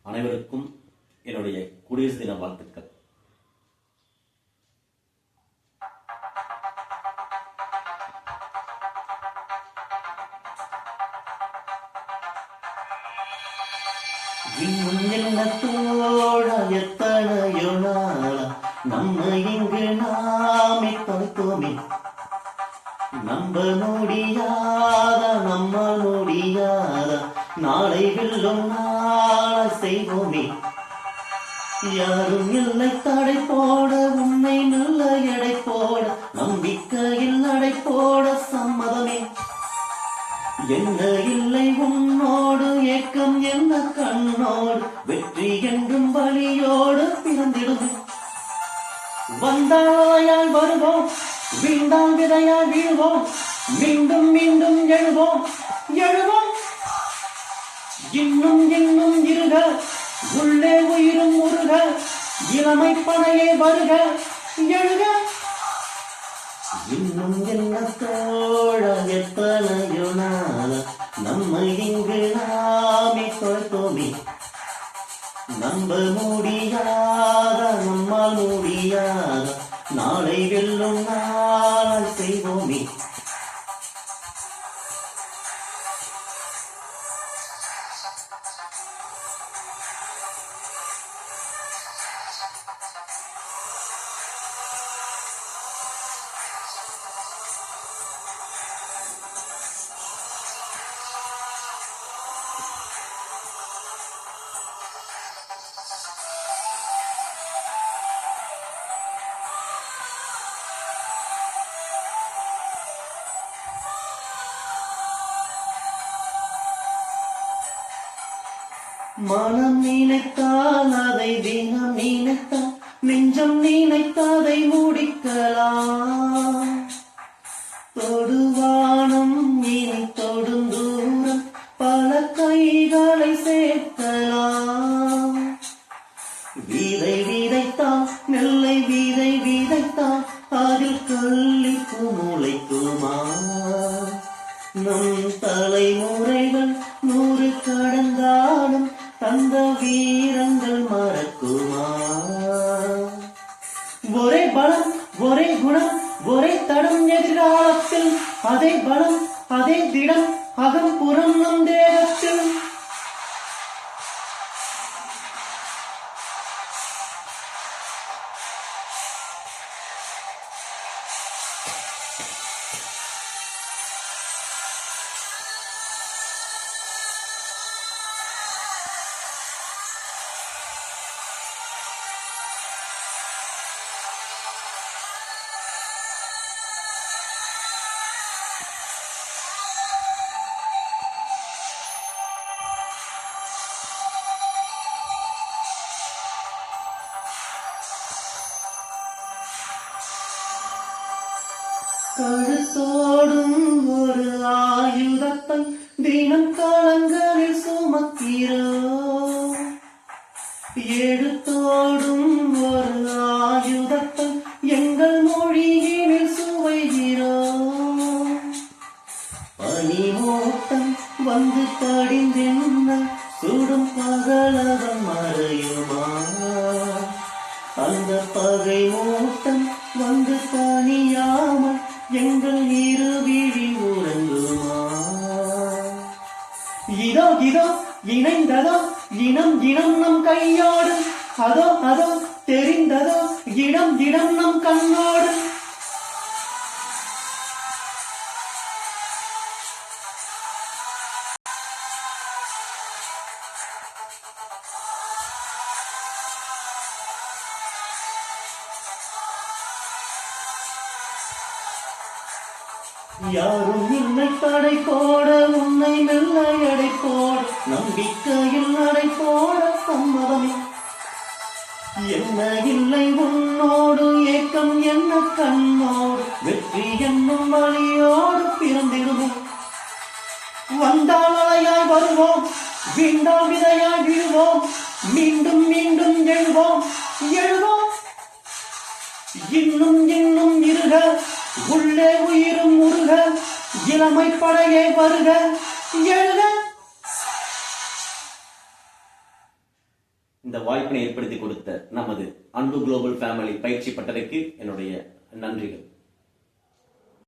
அனைவருக்கும் என்னுடைய குடியரசு தின வாழ்த்துக்கள். இன்னும் என்ன தோழ எத்தனையோ நாளா நம்ம இங்கு நாமே தொலைத்தோமே, நம்ப முடியாத நாளை வெல்லும் நாளை செய்வோமே. யாரும் இல்லை தடை போட, உன்னை நல்ல எடை போட, நம்பிக்கையில் நடை போட சம்மதமே. என்ன இல்லை உன்னோடு ஏக்கம் என்ன கண்ணோடு, வெற்றி என்றும் வழியோடு பிறந்திடுமே. வந்தாயால் வருவோம், வீண்டாம் விதையால் வீழ்வோம், மீண்டும் மீண்டும் எழுவோம். இன்னும் இன்னும் இருக, உள்ளே உயிரும் உருக, இளமை பனையே வருக, எழுக. இன்னும் என்ன தோழ எத்தனையோ நாள நம்மை இங்கு நாமே தொலைத்தோமே, நம்ப நம்மால் முடியாத நாளை வெல்லும் நாள் செய்வோமே. மனம் நினைத்தால் அதை தினம் நினைத்தால், நெஞ்சம் நினைத்ததை முடிக்கலாம். தொடுவானம் இனி தொடும் தூரம், பல கைகளை சேர்க்கலாம். விதை விதைத்தால் நெல்லை விதை விதைத்தால், அதில் கல்லிப்பு முளைக்குமா. நம் தலைமுறைகள் 100 கடந்தாலும் தந்த வீரங்கள் மறக்குமா. ஒரே பலம் ஒரே குணம் ஒரே தடம், எதிர்காலத்தில் அதே பலம் அதே திடம், அகம் புறம் நம் தேகத்தில். கழுத்தோடும் ஒரு ஆயுதத்தை தினம் காலங்களில் சுமக்கிறோம். எழுத்தோடும் ஒரு ஆயுதத்தை எங்கள் மொழியினில் சுவைகிறோம். பனிமூட்டம் வந்து படிந்தென்ன சுடும் பகலவன் மறையுமா. அந்த பகை மூட்டம் வந்து பணியாமல் எங்கள் இருவிழி உறங்குமா. இதோ இதோ இணைந்ததோ இனம் இனம் நம் கையோடு, அதோ அதோ தெரிந்ததோ இடம் இடம் நம் கண்ணோடு. யாரும் இல்லை தடை போட, உன்னை மெல்ல எடை போட, நம்பிக்கையில் நடை போட சம்மதமே. என்ன இல்லை உன்னோடு ஏக்கம் என்ன கண்ணோடு, வெற்றி என்னும் வழியோடு பிறந்திடுவோம். வந்தால் அலையாய் வருவோம், வீண்டால் விதையாய் வீழ்வோம், மீண்டும் மீண்டும் எழுவோம். இன்னும் இன்னும் இருக, உள்ளே உயிரும் முருக, இளமை படையே வருக, எழுக. இந்த வாய்ப்பினை ஏற்படுத்தி கொடுத்த நமது அன்பு குளோபல் ஃபேமிலி பயிற்சி பட்டறைக்கு என்னுடைய நன்றிகள்.